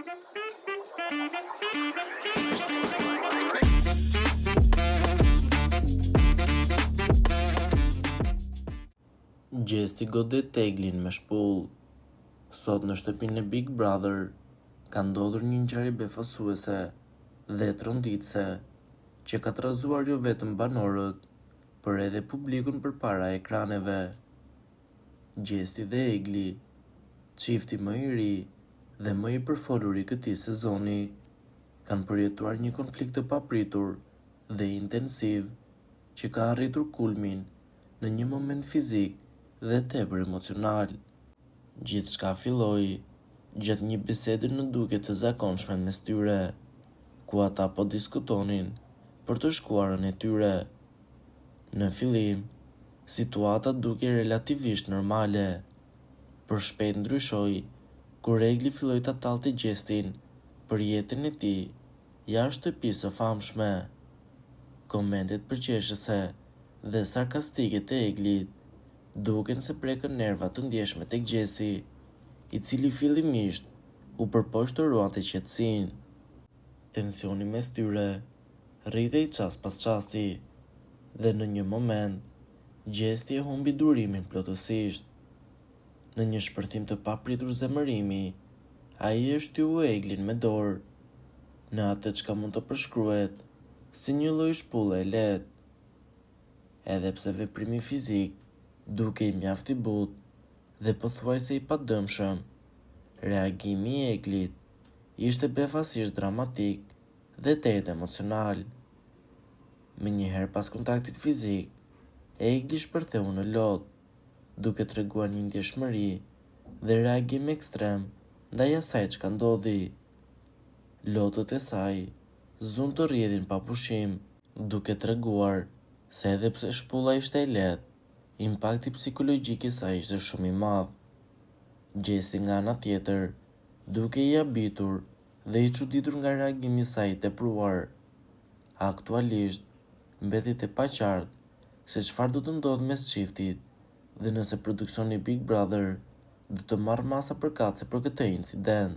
Gjesti godet Teglin me shpull. Sot në shtëpinë e Big Brother ka ndodhur një ngjarje befasuese dhe tronditëse që ka trazuar jo vetëm banorët, por edhe publikun përpara ekraneve. Gjesti dhe Egli, çifti më i ri dhe më i përfolur i këtij sezoni, kanë përjetuar një konflikt të papritur dhe intensiv që ka arritur kulmin në një moment fizik dhe tepër emocional. Gjithçka filloi gjatë një bisede në duke të zakonshme mes tyre, ku ata po diskutonin për të shkuarën e tyre. Në fillim, situata duke relativisht normale, por shpejt ndryshoi kur Egli filloi ta tallte Gjestin për jetën e tij jashtë shtëpisë së famshme. Komentet përqeshëse dhe sarkastike të Eglit duken se prekën nerva të ndjeshme tek Gjesi, i cili fillimisht u përpoq të ruante qetësinë. Tensioni mes tyre rritej çast pas çasti dhe në një moment Gjesti e humbi durimin plotësisht. Në një shpërthim të papritur zemërimi, ai e shtyu Eglin me dorë, në atë çka mund të përshkruhet si një lloj shpulle e lehtë. Edhe pse veprimi fizik dukej mjaft i butë dhe pothuajse i padëmshëm, reagimi i Eglit ishte befasisht dramatik dhe tetë emocional. Menjëherë pas kontaktit fizik, Egli shpërtheu në lotë, duke treguar një ndjeshmëri dhe reagim ekstrem ndaj asaj çka ndodhi. Lotët e saj zunë të rrjedhin pa pushim, duke treguar se edhe pse shpulla ishte e lehtë, impakti psikologjik i saj ishte shumë i madh. Gjesti nga ana tjetër, duke i habitur dhe i çuditur nga reagimi i saj i tepruar. Aktualisht, mbetet e paqartë se çfarë do të ndodhë mes çiftit dhe nëse produksioni Big Brother do të marrë masa përkatëse për këtë incident.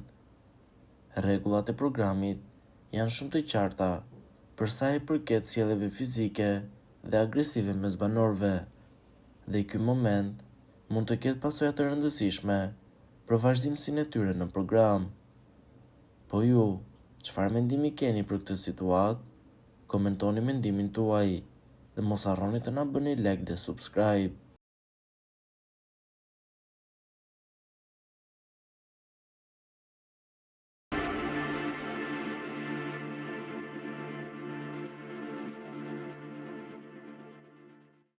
Rregullat e programit janë shumë të qarta për sa i përket sjelljeve fizike dhe agresive mes banorëve, dhe ky moment mund të ketë pasoja të rëndësishme për vazhdimsinë e tyre në program. Po ju, çfarë mendimi keni për këtë situatë? Komentoni mendimin tuaj dhe mos harroni të na bëni like dhe subscribe.